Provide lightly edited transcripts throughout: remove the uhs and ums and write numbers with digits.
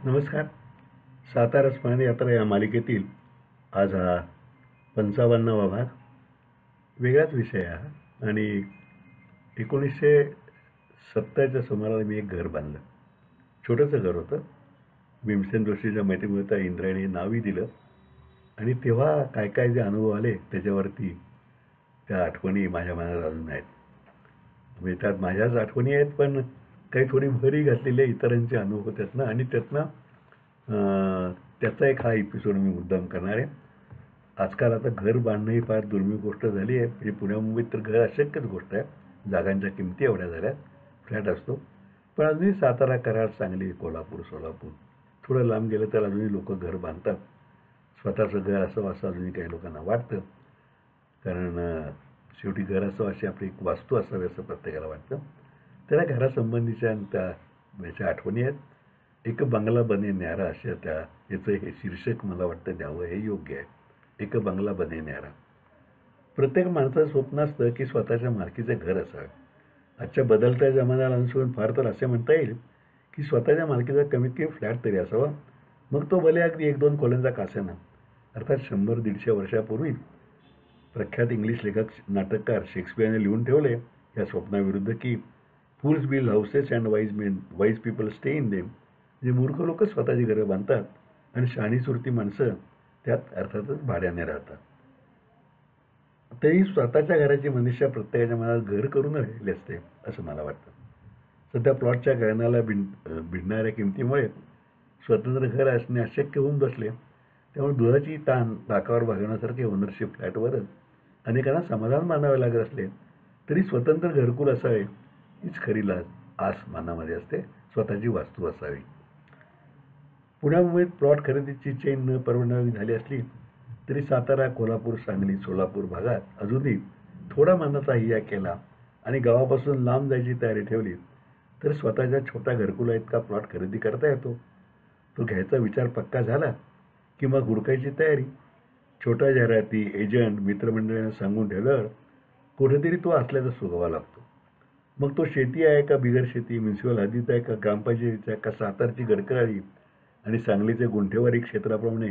नमस्कार. सातारा स्मरण यात्रा या मालिकेतील आज हा 55वा भाग. वेगळाच विषय आहे हा. आणि 1970च्या सुमाराला मी एक घर बांधलं. छोटंसं घर होतं. भीमसेन जोशीच्या मैत्रिणीमुळे त्या इंद्रायणी नावही दिलं. आणि तेव्हा काय काय जे अनुभव आले त्याच्यावरती त्या आठवणी माझ्या मनात अजून आहेत. म्हणजे त्यात माझ्याच आठवणी आहेत, पण काही थोडी भरी घातलेली इतरांचे अनुभव त्यातनं, आणि त्यातनं त्याचा एक हा एपिसोड मी मुद्दाम करणार आहे. आजकाल आता घर बांधणं ही फार दुर्मिळ गोष्ट झाली आहे. म्हणजे पुण्या मुंबईत तर घर अशक्यच गोष्ट आहे. जागांच्या किमती एवढ्या झाल्यात. फ्लॅट असतो. पण अजूनही सातारा, कराड, सांगली, कोल्हापूर, सोलापूर थोडं लांब गेलं तर अजूनही लोक घर बांधतात. स्वतःचं घर असावं असं अजूनही काही लोकांना वाटतं. कारण शेवटी घर असावं अशी आपली एक वास्तू असावी असं प्रत्येकाला वाटतं. त्या घरासंबंधीच्या त्या याच्या आठवणी आहेत. एक बंगला बने न्यारा अशा त्या याचं हे शीर्षक मला वाटतं द्यावं हे योग्य आहे. एक बंगला बने न्यारा. प्रत्येक माणसाचं स्वप्न असतं की स्वतःच्या मालकीचे घर असावे. आजच्या बदलत्या जमान्याला अनुसरून फार तर असे म्हणता येईल की स्वतःच्या मालकीचा कमीत कमी फ्लॅट तरी असावा. मग तो भले अगदी 1-2 खोल्यांचा का असेना. अर्थात 100-150 वर्षापूर्वी प्रख्यात इंग्लिश लेखक नाटककार शेक्सपियरने लिहून ठेवले या स्वप्नाविरुद्ध की fools build houses and wise people stay in them. म्हणजे मूर्ख लोक स्वतःची घरं बांधतात आणि शहाणी सुरती माणसं त्यात अर्थातच भाड्याने राहतात. तरी स्वतःच्या घराची मनुष्य प्रत्येकाच्या मनात घर करून राहिली असते असं मला वाटतं. सध्या प्लॉटच्या गगनाला भिडणाऱ्या किमतीमुळे स्वतंत्र घर असणे अशक्य होऊन बसले. त्यामुळे दुधाची ताण ताकावर भागवण्यासारखे ओनरशिप फ्लॅटवरच अनेकांना समाधान मानावे लागत असले तरी स्वतंत्र घरकुल असावे हीच खरी आस मनामध्ये असते. स्वतःची वास्तू असावी. पुण्या मुंबईत प्लॉट खरेदीची चेन न परवडणारी झाली असली तरी सातारा, कोल्हापूर, सांगली, सोलापूर भागात अजूनही थोडा मनाचा हिया केला आणि गावापासून लांब जायची तयारी ठेवली तर स्वतःच्या छोट्या घरकुला इतका प्लॉट खरेदी करता येतो. तो घ्यायचा विचार पक्का झाला की मग हुडकायची तयारी. छोट्या जाहिराती, एजंट, मित्रमंडळींना सांगून ठेवल्यावर कुठेतरी तो असल्याचा सुगावा लागतो. मग तो शेती आहे का बिगर शेती, म्युन्सिपल हद्दीत आहे का ग्रामपंचायतीचा, का सातारची गडकराळी आणि सांगलीचे गुंठेवारी क्षेत्राप्रमाणे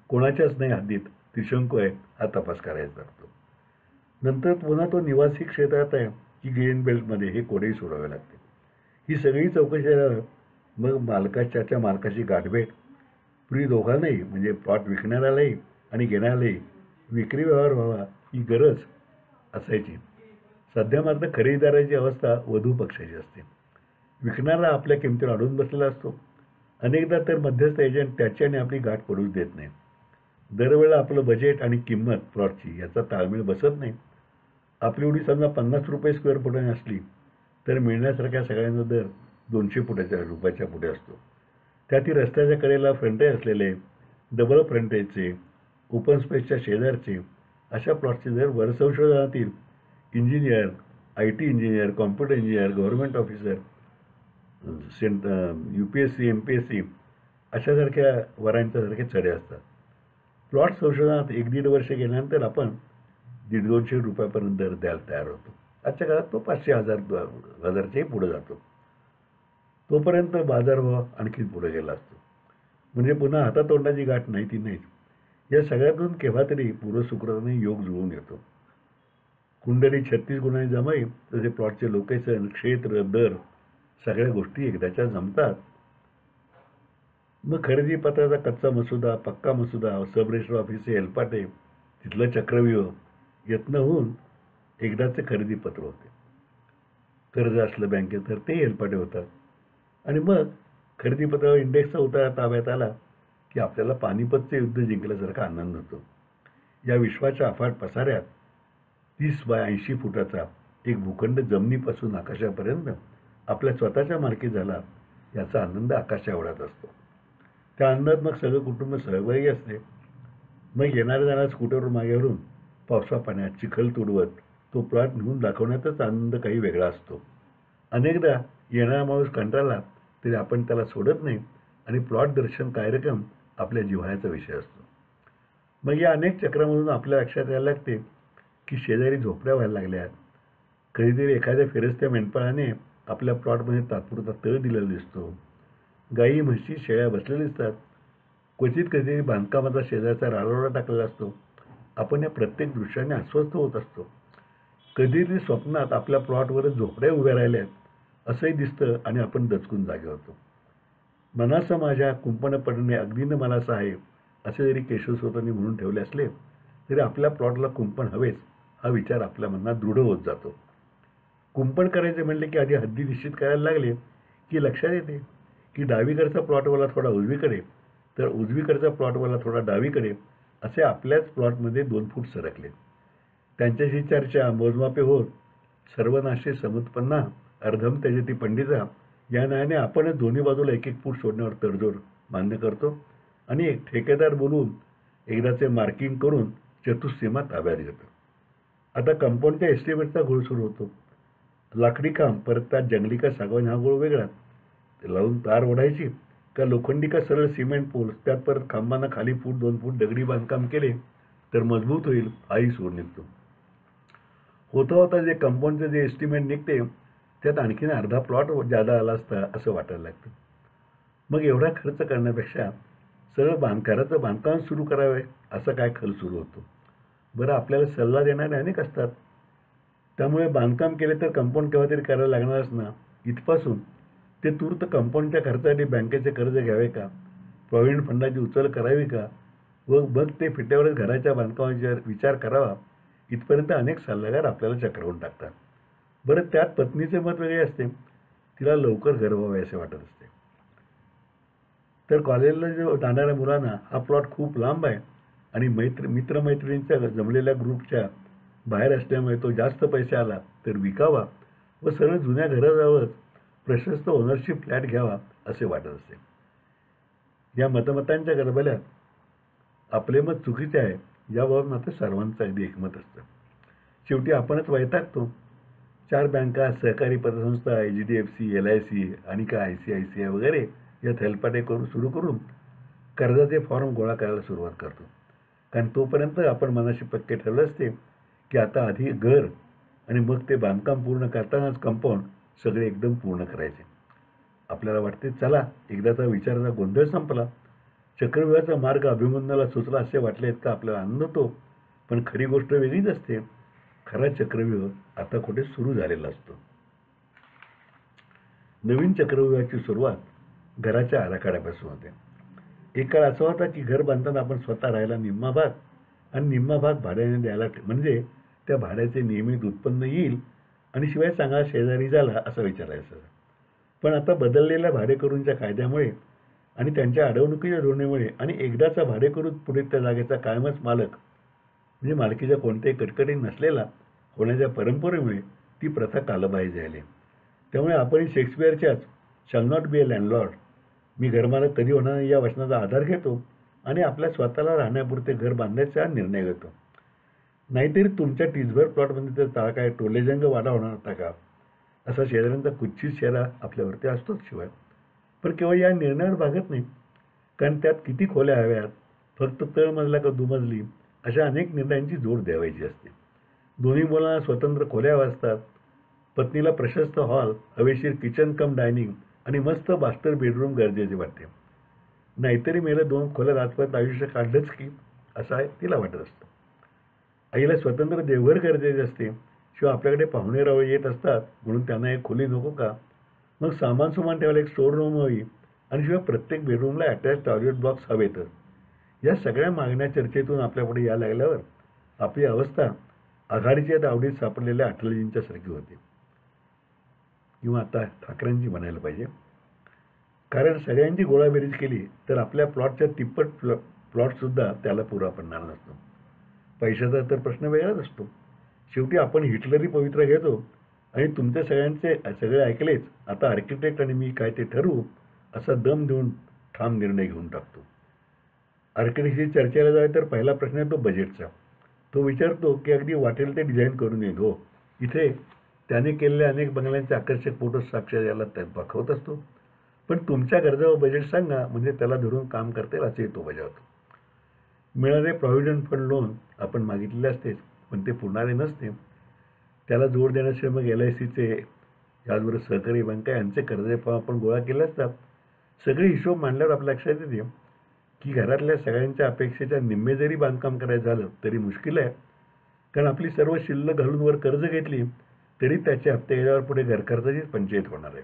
कोणाच्याच नाही हद्दीत त्रिशंकू आहे हा तपास करायचा लागतो. नंतर पुन्हा तो निवासी क्षेत्रात आहे की ग्रीन बेल्टमध्ये हे कोडेही सोडावे लागते. ही सगळी चौकशी झाल्यावर मग मालकाशी गाठभेट. पूर्वी दोघांनाही म्हणजे प्लॉट विकणाऱ्यालाही आणि घेणाऱ्यालाही विक्री व्यवहार व्हावा ही गरज असायची. सध्या मात्र खरेदीदाराची अवस्था वधू पक्षाची असते. विकणारा आपल्या किमतीवर अडून बसलेला असतो. अनेकदा तर मध्यस्थ एजंट त्याची आणि आपली गाठ पडूच देत नाही. दरवेळेला आपलं बजेट आणि किंमत प्लॉटची याचा ताळमेळ बसत नाही. आपली उडी समजा 50 रुपये स्क्वेअर फुटाने असली तर मिळण्यासारख्या सगळ्यांचा दर 200 रुपयाच्या पुढे असतो. त्यातील रस्त्याच्या कडेला फ्रंटेज असलेले, डबल फ्रंटेजचे, ओपन स्पेसच्या शेजारचे अशा प्लॉटचे दर वरसंशोधनातील engineer, IT engineer, computer engineer, government officer, UPSC, MPSC अशासारख्या वरांच्यासारखे चढे असतात. प्लॉट संशोधनात 1-1.5 वर्ष गेल्यानंतर आपण 150-200 रुपयापर्यंत दर द्यायला तयार होतो. आजच्या काळात तो 500-1000च्याही पुढे जातो. तोपर्यंत बाजारभाव आणखी पुढे गेला असतो. म्हणजे पुन्हा हातातोंडाची गाठ नाही ती नाहीच. या सगळ्यातून केव्हा तरी पूर्वसुकृताने योग जुळून येतो. कुंडली 36 गुणांनी जमाई तसे प्लॉटचे लोकेशन, क्षेत्र, दर सगळ्या गोष्टी एकदाच्या जमतात. मग खरेदी पत्राचा कच्चा मसुदा, पक्का मसुदा, सब रजिस्टर ऑफिसचे हेलपाटे, तिथलं चक्रव्यूह यत्न होऊन एकदाचे खरेदीपत्र होते. कर्ज असलं बँकेत तर ते हेलपाटे होतात. आणि मग खरेदीपत्रावर इंडेक्सचा उतारा ताब्यात आला की आपल्याला पानिपतचे युद्ध जिंकल्यासारखा आनंद होतो. या विश्वाच्या अफाट पसाऱ्यात 30 बाय 80 फुटाचा एक भूखंड जमिनीपासून आकाशापर्यंत आपल्या स्वतःच्या मालकी झाला याचा आनंद आकाशा एवढाच असतो. त्या आनंदात मग सगळं कुटुंब सहभागी असते. मग येणाऱ्या जाणाऱ्या स्कूटरवर मागेवरून पावसा पाण्यात चिखल तुडवत तो प्लॉट नेऊन दाखवण्यातच आनंद काही वेगळा असतो. अनेकदा येणारा माणूस कंटाळला तरी आपण त्याला सोडत नाही आणि प्लॉट दर्शन कार्यक्रम आपल्या जिव्हाळ्याचा विषय असतो. मग या अनेक चक्रामधून आपल्या लक्षात यायला लागते की शेजारी झोपड्या व्हायला लागल्या. कधीतरी एखाद्या फिरस्त्या मेंढपाळाने आपल्या प्लॉटमध्ये तात्पुरता तळ दिलेला दिसतो. गायी म्हशी शेळ्या बसलेल्या दिसतात. क्वचित कधी बांधकामाचा शेजारचा राडोळा टाकलेला असतो. आपण या प्रत्येक दृश्याने अस्वस्थ होत असतो. कधीतरी स्वप्नात आपल्या प्लॉटवरच झोपड्या उभ्या राहिल्यात असंही दिसतं आणि आपण दचकून जागे होतो. मनाचं माझ्या कुंपण पडणे अगदी न मला असं आहे असे जरी केशवस्वतांनी म्हणून ठेवले असले तरी आपल्या प्लॉटला कुंपण हवेच हा विचार आपल्या मनात दृढ होत जातो. कुंपण करायचे म्हणले की आधी हद्दी निश्चित करायला लागले की लक्षात येते की डावीकडचा प्लॉटवाला थोडा उजवीकडे तर उजवीकडचा प्लॉटवाला थोडा डावीकडे असे आपल्याच प्लॉटमध्ये 2 फूट सरकले. त्यांच्याशी चर्चा मोजमापे होत सर्वनाशे समुत्पन्ना अर्धम त्यजती पंडिता या न्यायाने आपणच दोन्ही बाजूला 1-1 फूट सोडण्यावर तडजोड मान्य करतो आणि एक ठेकेदार बोलवून एकदाचे मार्किंग करून चतुःसीमा ताब्यात घेतो. आता कंपाऊंडच्या एस्टिमेटचा घोळ सुरू होतो. लाकडी काम परत त्यात जंगली का सागवान हा घोळ वेगळा. लावून तार ओढायची का लोखंडी का सरळ सिमेंट पोल त्यात परत खांबांना खाली फूट 2 फूट दगडी बांधकाम केले तर मजबूत होईल हाही सूर निघतो. होता होता जे कंपाऊंडचं जे एस्टिमेट निघते त्यात आणखीन अर्धा प्लॉट जादा आला असता असं वाटायला लागतं. मग एवढा खर्च करण्यापेक्षा सरळ घराचं बांधकाम सुरू करावे असा काय खल सुरू होतो. बरं आपल्याला सल्ला देणारे अनेक असतात. त्यामुळे बांधकाम केले तर कंपाऊंड केव्हा तरी करायला लागणारच ना. इथपासून ते तूर्त कंपाऊंडच्या खर्चासाठी बँकेचे कर्ज घ्यावे का, प्रॉव्हिडंट फंडाची उचल करावी का व मग ते फिट्यावरच घराच्या बांधकामाचा विचार करावा इथपर्यंत अनेक सल्लागार आपल्याला चक्रावून टाकतात. बरं त्यात पत्नीचे मत वेगळे असते. तिला लवकर घर व्हावे असे वाटत असते. तर कॉलेजला जो जाणाऱ्या मुलांना हा प्लॉट खूप लांब आहे आणि मित्रमैत्रिणींच्या जमलेल्या ग्रुपच्या बाहेर असल्यामुळे तो जास्त पैसे आला तर विकावा व सरळ जुन्या घराजवळच प्रशस्त ओनरशिप फ्लॅट घ्यावा असे वाटत असते. या मतमतांच्या गडबल्यात आपले मत चुकीचे आहे याबाबत मात्र सर्वांचं अगदी एकमत असतं. शेवटी आपणच वैतागतो. 4 बँका, सहकारी पतसंस्था, HDFC, LIC आणि का ICICI वगैरे यात हेलपाटे सुरू करून कर्जाचे फॉर्म गोळा करायला सुरुवात करतो. कारण तोपर्यंत आपण मनाशी पक्के ठरले असते की आता आधी घर आणि मग ते बांधकाम पूर्ण करतानाच कंपाऊंड सगळे एकदम पूर्ण करायचे. आपल्याला वाटते चला एकदाचा विचाराचा गोंधळ संपला. चक्रव्यूहाचा मार्ग अभिमन्यूला सुचला असे वाटले का आपल्याला आनंद होतो. पण खरी गोष्ट वेगळीच असते. खरा चक्रव्यूह आता कुठे सुरू झालेला असतो. नवीन चक्रव्यूहाची सुरुवात घराच्या आराखड्यापासून होते. एक काळ असा होता की घर बांधताना आपण स्वतः राहायला निम्मा भाग आणि निम्मा भाग भाड्याने द्यायला म्हणजे त्या भाड्याचे नियमित उत्पन्न येईल आणि शिवाय चांगला शेजारी झाला असा विचारायचा. पण आता बदललेल्या भाडेकरूंच्या कायद्यामुळे आणि त्यांच्या अडवणुकीच्या धोरणेमुळे आणि एकदाचा भाडेकरू पुढे त्या जागेचा कायमच मालक म्हणजे मालकीच्या कोणत्याही कटकटी नसलेला होण्याच्या परंपरेमुळे ती प्रथा कालबाह्य झाली. त्यामुळे आपण शेक्सपियरच्याच shall not be a landlord मी घरमालक कधी होणार नाही या वचनाचा आधार घेतो आणि आपल्या स्वतःला राहण्यापुरते घर बांधायचा निर्णय घेतो. नाहीतरी तुमच्या टीजभर प्लॉटमध्ये तर काय टोलेजंग वाडा होणार होता का असा शेजाऱ्यांचा कुच्चित चेहरा आपल्यावरती असतोच. शिवाय पण केवळ या निर्णयावर भागत नाही. कारण त्यात किती खोल्या हव्यात, फक्त तळमजला का दुमजली अशा अनेक निर्णयांची जोड द्यावायची असते. दोन्ही मुलांना स्वतंत्र खोल्या हव्या असतात. पत्नीला प्रशस्त हॉल, हवेशीर किचन कम डायनिंग आणि मस्त मास्टर बेडरूम गरजेचे वाटते. नाहीतरी मेलं 2 खोल्यात आजपर्यंत आयुष्य काढलंच की असं आहे तिला वाटत असतं. आईला स्वतंत्र देवघर गरजेचे असते. शिवाय आपल्याकडे पाहुणे रावळे येत असतात म्हणून त्यांना एक खोली नको का. मग सामान ठेवायला एक स्टोर रूम हवी आणि शिवाय प्रत्येक बेडरूमला अटॅच टॉयलेट बॉक्स हवेतच. या सगळ्या मागण्या चर्चेतून आपल्यापुढे यायला लागल्यावर आपली अवस्था आघाडीच्या दावडीत सापडलेल्या अटलजींच्यासारखी होती किंवा आता ठाकरेंची म्हणायला पाहिजे. कारण सगळ्यांची गोळाबेरीज केली तर आपल्या प्लॉटच्या तिप्पट प्लॉटसुद्धा त्याला पुरा पडणार नसतो. पैशाचा तर प्रश्न वेगळाच असतो. शेवटी आपण हिटलरी पवित्रा घेतो आणि तुमच्या सगळे ऐकलेच आता आर्किटेक्ट आणि मी काय ते ठरवू असा दम देऊन ठाम निर्णय घेऊन टाकतो. आर्किटेक्टशी चर्चेला जावे तर पहिला प्रश्न आहे तो बजेटचा. तो विचारतो की अगदी वाटेल ते डिझाईन करून येईल. हो इथे त्याने केलेल्या अनेक बंगल्यांचे आकर्षक फोटो साक्ष याला त्यात दाखवत असतो. पण तुमच्या गरजा व बजेट सांगा म्हणजे त्याला धरून काम करता येईल असे तो बजावतो. मिळणारे प्रॉव्हिडंट फंड लोन आपण मागितलेले असतेच पण ते पुरणारे नसते. त्याला जोड देण्याशिवाय मग LICचे याचबरोबर सहकारी बँका यांचे कर्ज आपण गोळा केले असतात. सगळे हिशोब मांडल्यावर आपल्या लक्षात येते की घरातल्या सगळ्यांच्या अपेक्षेच्या निम्मे जरी बांधकाम करायचं झालं तरी मुश्किल आहे. कारण आपली सर्व शिल्लक घालून वर कर्ज घेतली तरी त्याचे हप्ते गेल्यावर पुढे घरखर्चाचीच पंचायत होणार आहे.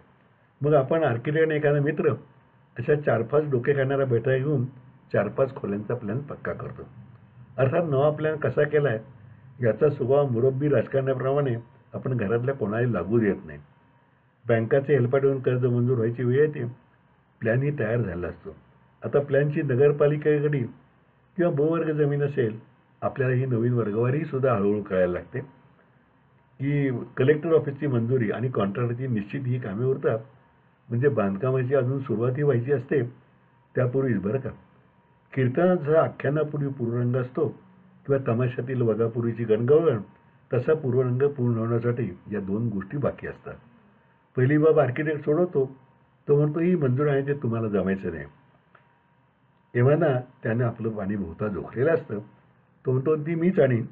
मग आपण आर्किटेक्ट आणि एखादा मित्र अशा 4-5 डोके खाणाऱ्या बैठका घेऊन 4-5 खोल्यांचा प्लॅन पक्का करतो. अर्थात नवा प्लॅन कसा केला आहे याचा स्वभाव मुरब्बी राजकारण्याप्रमाणे आपण घरातल्या कोणालाही लागू देत नाही. बँकाचे हेलपाटवरून कर्ज मंजूर व्हायची वेळ येते, प्लॅनही तयार झाला असतो. आता प्लॅनची नगरपालिकेकडील किंवा ब वर्ग जमीन असेल, आपल्याला ही नवीन वर्गवारीही सुद्धा हळूहळू कळायला लागते की कलेक्टर ऑफिसची मंजुरी आणि कॉन्ट्रॅक्टरची निश्चित ही कामे उरतात. म्हणजे बांधकामाची अजून सुरुवातही व्हायची असते त्यापूर्वीच बरं का. कीर्तनात जसा आख्यानापूर्वी पूर्वरंग असतो किंवा तमाशातील वगापूर्वीची गणगवळण, तसा पूर्वरंग पूर्ण होण्यासाठी या 2 गोष्टी बाकी असतात. पहिली बाब आर्किटेक्ट सोडवतो. तो म्हणतो ही मंजूर आहे ते तुम्हाला जमायचं नाही. एव्हाना त्याने आपलं पाणी बहुता जोखलेलं असतं. तो म्हणतो ती मीच आणीन,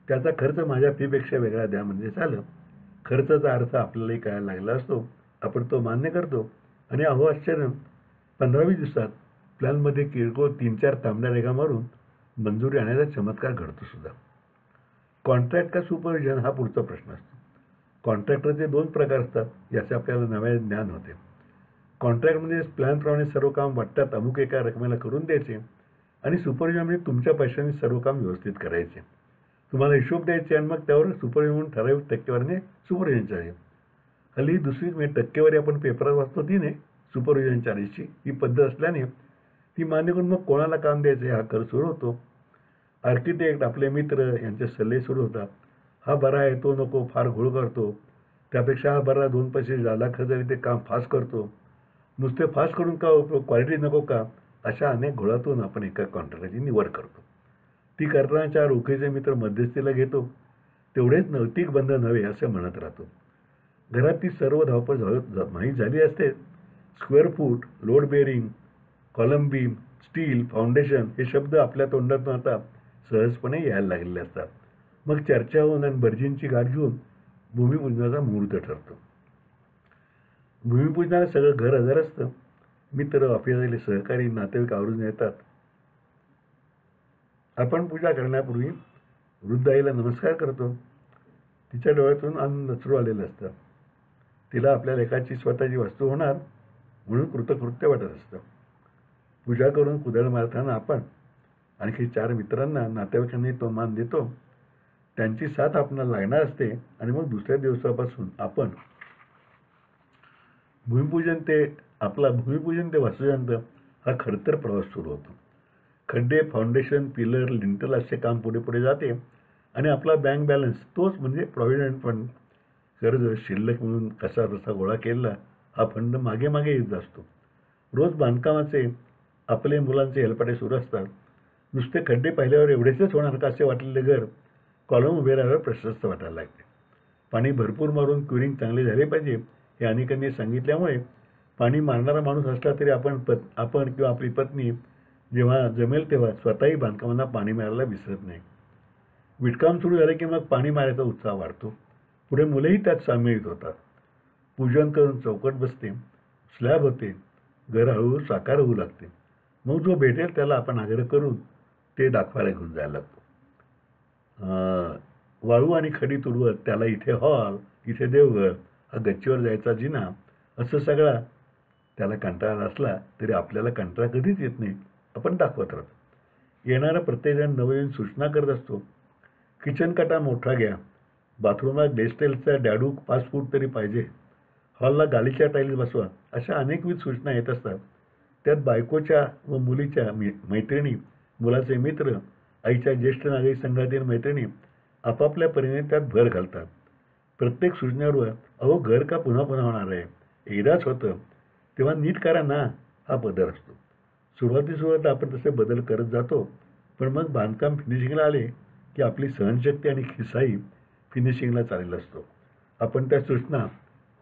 त्याचा खर्च माझ्या फीपेक्षा वेगळा द्या म्हणजे झालं. खर्चाचा अर्थ आपल्यालाही कळायला लागला असतो. आपण तो मान्य करतो आणि अहो आश्चर्य, 15-20 दिवसात प्लॅनमध्ये किरकोळ 3-4 तांबड्या रेघा मारून मंजुरी आणायचा चमत्कार घडतो सुद्धा. कॉन्ट्रॅक्ट का सुपरविजन हा पुढचा प्रश्न असतो. कॉन्ट्रॅक्टरचे 2 प्रकार असतात याचे आपल्याला नव्याने ज्ञान होते. कॉन्ट्रॅक्ट म्हणजे प्लॅनप्रमाणे सर्व काम वाटतात अमुक एका रकमेला करून द्यायचे आणि सुपरविजन म्हणजे तुमच्या पैशांनी सर्व काम व्यवस्थित करायचे. तुम्हाला हिशोब द्यायचे आणि मग त्यावर सुपरविजन म्हणून ठराविक टक्केवारीने सुपरविजन चार्ज. हल्ली दुसरी म्हणजे टक्केवारी आपण पेपरात वाचतो ती नाही, सुपरविजन चार्जची ही पद्धत असल्याने ती मान्य करून मग कोणाला काम द्यायचे हा कर सुरू होतो. आर्किटेक्ट आपले मित्र यांचे सल्ले सुरू होतात. हा बरा आहे तो नको, फार घोळ करतो, त्यापेक्षा हा बरा 2 पैसे जादा खर्च झाले ते काम फास्ट करतो, नुसते फास्ट करून का उपयोग, क्वालिटी नको का, अशा अनेक घोळातून आपण एका कॉन्ट्रॅक्टरची निवड करतो. ती करतानाच्या रोखीचे मित्र मध्यस्थीला घेतो. तेवढेच नैतिक बंध नव्हे असे म्हणत राहतो. घरात ती सर्व धावपळ माहीत झाली असते. Square foot, load bearing, column beam, steel, foundation हे शब्द आपल्या तोंडातून आता सहजपणे यायला लागलेले असतात. मग चर्चा होऊन आणि भटजींची गाठ घेऊन भूमिपूजनाचा मुहूर्त ठरतो. भूमिपूजनाला सगळं घर हजर असतं. मित्र, ऑफिसातले सहकारी, नातेवाईक आवर्जून येतात. आपण पूजा करण्यापूर्वी वृद्ध आईला नमस्कार करतो. तिच्या डोळ्यातून आनंद अश्रू आलेलं असतं. तिला आपल्या लेकाची स्वतःची वस्तू होणार म्हणून कृतकृत्य वाटत असतं. पूजा करून कुदळ मारताना आपण आणखी 4 मित्रांना, नातेवाईकांनी तो मान देतो. त्यांची साथ आपल्याला लागणार असते आणि मग दुसऱ्या दिवसापासून आपण भूमिपूजन ते वास्तुशांत हा खडतर प्रवास सुरू होतो. खड्डे, फाउंडेशन, पिलर, लिंटल असे काम पुढे पुढे जाते आणि आपला बँक बॅलन्स तोच म्हणजे प्रॉव्हिडंट फंड, कर्ज शिल्लक म्हणून कसा रसा गोळा केलेला हा फंड मागे मागे येत असतो. रोज बांधकामाचे आपले मुलांचे हेलपाटे सुरू असतात. नुसते खड्डे पाहिल्यावर एवढेच होणार का असे वाटलेले घर कॉलम उभे राहिल्यावर प्रशस्त वाटायला लागते. पाणी भरपूर मारून क्युरिंग चांगले झाले पाहिजे हे अनेकांनी सांगितल्यामुळे पाणी मारणारा माणूस असला तरी आपण किंवा आपली पत्नी जेव्हा जमेल तेव्हा स्वतःही बांधकामांना पाणी मारायला विसरत नाही. विटकाम सुरू झाले की मग पाणी मारायचा उत्साह वाढतो. पुढे मुलेही त्यात सामील होतात. पूजन करून चौकट बसते, स्लॅब होते, घर हळूहळू साकार होऊ लागते. मग जो भेटेल त्याला आपण आग्रह करून ते दाखवायला घेऊन जायला लागतो. वाळू आणि खडी तुडवत त्याला इथे हॉल, इथे देवघर, हा गच्चीवर जायचा जिना असं सगळा त्याला कंटाळा असला तरी आपल्याला कंटाळा कधीच येत नाही. आपण दाखवत राहतो. येणारा प्रत्येकजण नवीन सूचना करत असतो. किचन कटा मोठा घ्या, बाथरूमला डेस्टेलचा डॅडू 5 फूट तरी पाहिजे, हॉलला गालीच्या टाईल्स बसवा, अशा अनेकविध सूचना येत असतात. त्यात बायकोच्या व मुलीच्या मैत्रिणी, मुलाचे मित्र, आईच्या ज्येष्ठ नागरिक संघातील मैत्रिणी आपापल्या परीने त्यात भर घालतात. प्रत्येक सूचनेवर अहो घर का पुन्हा पुन्हा होणार आहे, एकदाच होतं तेव्हा नीट करा ना, हा बदल असतो. सुरुवातीसुरुवात आपण तसे बदल करत जातो. पण मग बांधकाम फिनिशिंगला आले की आपली सहनशक्ती आणि खिसाही फिनिशिंगला चाललेला असतो. आपण त्या सूचना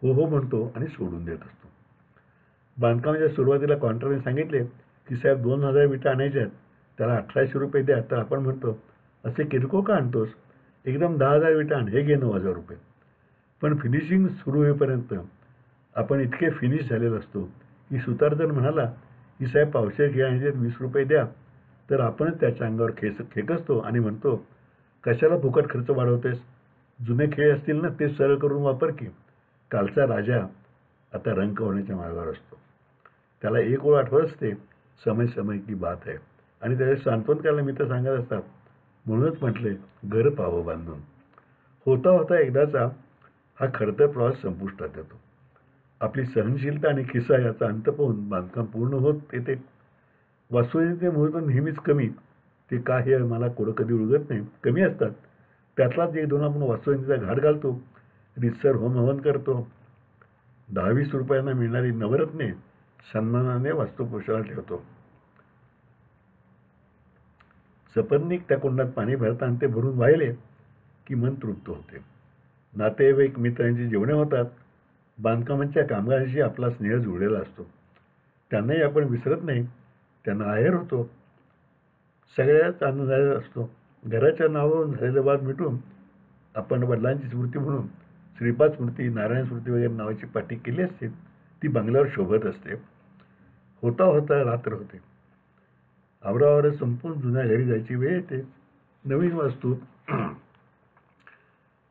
हो हो म्हणतो आणि सोडून देत असतो. बांधकामाच्या सुरुवातीला कॉन्ट्रॅक्टरने सांगितले की साहेब 2000 विटा आणायच्या आहेत, त्याला 1800 रुपये द्या. तर आपण म्हणतो असे किरकोळ का आणतोस, एकदम 10,000 विटा आण, हे घे 9,000 रुपये. पण फिनिशिंग सुरू होईपर्यंत आपण इतके फिनिश झालेलो असतो की सुतार जर म्हणाला की साहेब पावशेर घ्या आणि 20 रुपये द्या, तर आपणच त्याच्या अंगावर खेकसतो आणि म्हणतो, कशाला फुकट खर्च वाढवतेस? जुने खेळ असतील ना ते सरळ करून वापर की. कालचा राजा आता रंक होण्याच्या मार्गावर असतो. त्याला एक ओळ आठवत असते, समय समय की बात है. आणि त्याचे सांत्वन करायला मित्र सांगत असतात. म्हणूनच म्हटले, घर पाहावं बांधून. होता होता एकदाचा हा खडतर प्रवास संपुष्टात येतो. आपली सहनशीलता आणि खिसा याचा अंत पाहून बांधकाम पूर्ण होत येते. वास्तुशांतीचे मुहूर्त नेहमीच कमी. ते का हे मला कधी उलगत नाही, कमी असतात. त्यातलाच एक दोन आपण वास्तुशांतीचा घाट घालतो, रितसर होम हवन करतो. 10-20 रुपयांना मिळणारी नवरत्ने सन्मानाने वास्तुपुरुषाला ठेवतो. सपत्नीक त्या कुंडात पाणी भरताना ते भरून वाहिले की मन तृप्त होते. नातेवाईक मित्रांची जेवणे होतात. बांधकामाच्या कामगारांशी आपला स्नेह जुळलेला असतो. त्यांनाही आपण विसरत नाही, त्यांना आहेर होतो. सगळ्याच आनंद झालेला असतो. घराच्या नावावरून झालेले वाद मिटून आपण वडिलांची स्मृती म्हणून श्रीपाद स्मृती, नारायण स्मृती वगैरे नावाची पाटी केली असते. ती बंगल्यावर शोभत असते. होता होता रात्र होते. आवरावर संपून जुन्या घरी जायची वेळ येते. नवीन वास्तू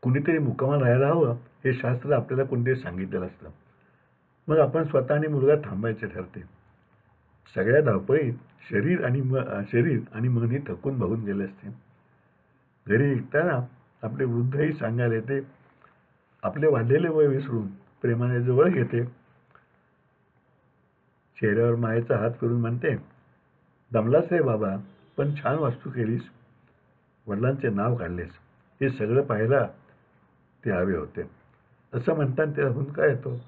कुणीतरी मुक्कामाला राहायला हवं हे शास्त्र आपल्याला कोणीतरी सांगितलेलं असतं. मग आपण स्वतः आणि मुलगा थांबायचे ठरते. सगळ्या धावपळीत शरीर आणि मन ही थकून बघून गेले असते. घरी निघताना आपले वृद्धही सांगायला येते. आपले वाढलेले वय विसरून प्रेमाने जवळ घेते. चेहऱ्यावर मायेचा हात फिरून म्हणते, दमलाच रे बाबा, पण छान वास्तू केलीस. वडिलांचे नाव काढलेस. हे सगळं पाहायला ते हवे होते. असं म्हणताना त्याला हुंदका येतो.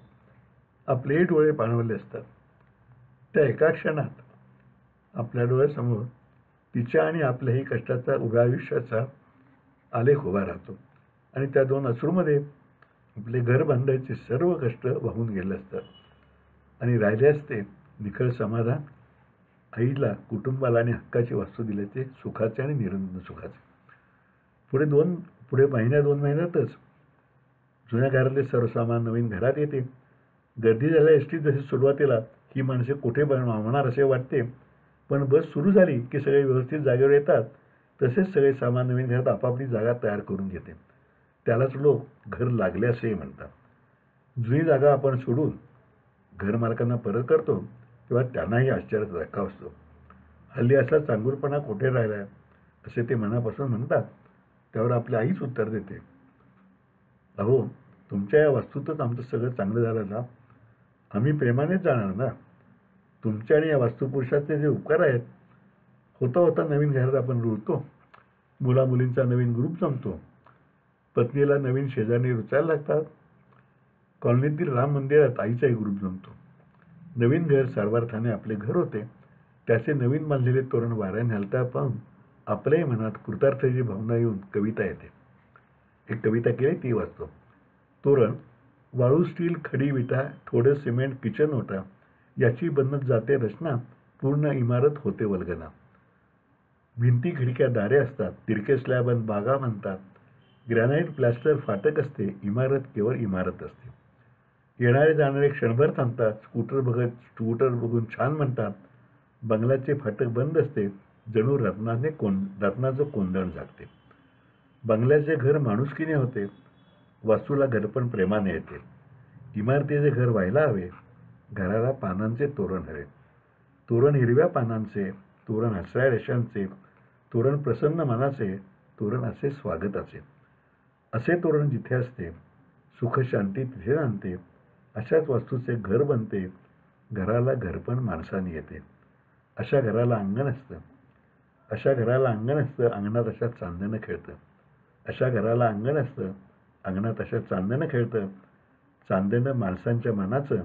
आपलेही डोळे पाणवले असतात. त्या एका क्षणात आपल्या डोळ्यासमोर तिच्या आणि आपल्याही कष्टाचा उभ्या आयुष्याचा आलेख उभा राहतो. आणि त्या दोन अश्रूमध्ये आपले घर बांधायचे सर्व कष्ट वाहून गेले असतात. आणि राहिले असते निखळ समाधान, आईला, कुटुंबाला आणि हक्काची वास्तू दिल्याचे सुखाचे आणि निरंतर सुखाचे. पुढे महिन्या 2 महिन्यातच जुन्या घरातले सर्व सामान नवीन घरात येते. गर्दी झाल्या एसटीत जशी सुरुवातीला ही माणसे कुठे मावणार असे वाटते, पण बस सुरू झाली की सगळे व्यवस्थित जागेवर येतात. तसेच सगळे सामान नवीन घरात आपापली जागा तयार करून घेते. त्यालाच लोक घर लागले असेही म्हणतात. जुनी जागा आपण सोडून घरमालकांना परत करतो तेव्हा त्यांनाही आश्चर्याचा धक्का असतो. हल्ली असा चांगुलपणा कुठे राहिला आहे असे ते मनापासून म्हणतात. त्यावर आपली आईच उत्तर देते, अहो, तुमच्या या वास्तूतच आमचं सगळं चांगलं झालं ना. आम्ही प्रेमानेच जाणार ना. तुमच्या आणि या वास्तुपुरुषाचे जे उपकार आहेत. होता होता नवीन घरात आपण रुळतो. मुलामुलींचा नवीन ग्रुप जमतो. पत्नीला नवीन शेजारी रुचायला लागतात. कॉलनीतील राम मंदिरात आईचाही ग्रुप जमतो. नवीन घर सर्वार्थाने आपले घर होते. त्याचे नवीन बांधलेले तोरण वाऱ्याने हलता पाहून आपल्याही मनात कृतार्थाची भावना येऊन कविता येते. एक कविता केली ती वाचतो. तोरण वाळू, स्टील, खडी, विटा, थोडं सिमेंट, किचन ओटा याची बनत जाते रचना. पूर्ण इमारत होते वल्गना. भिंती, खिडक्या, दारे असतात. तिरके स्लॅब आणि बागा म्हणतात. ग्रॅनाईट, प्लॅस्टर, फाटक असते. इमारत केवळ इमारत असते. येणारे जाणारे क्षणभर थांबतात. स्कूटर बघून छान म्हणतात. बंगल्याचे फाटक बंद असते. जणू रत्नाचं कोंदण झाकते. बंगल्याचे घर माणुसकीने होते. वास्तूला घरपण प्रेमाने येते. इमारतीचे घर व्हायला हवे. घराला पानांचे तोरण हवे. तोरण हिरव्या पानांचे, तोरण हसऱ्या रेषांचे, तोरण प्रसन्न मनाचे, तोरण असे स्वागताचे. असे तोरण जिथे असते सुख शांती तिथे राहते. अशाच वास्तूचे घर बनते. घराला घरपण माणसाने येते. अशा घराला अंगण असतं. अंगणात अशा चांदणं खेळतं. अशा घराला अंगण असतं. अंगणात अशा चांदणं खेळतं. चांदणं माणसांच्या मनाचं.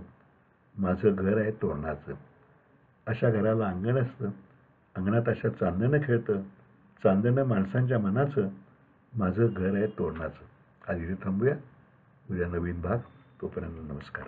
माझं घर आहे तोरणाचं. अशा घराला अंगण असतं. अंगणात अशा चांदणं खेळतं. चांदणं माणसांच्या मनाचं. माझं घर आहे तोरणाचं. आज इथे थांबूया. उद्या नवीन भाग. तोपर्यंत नमस्कार.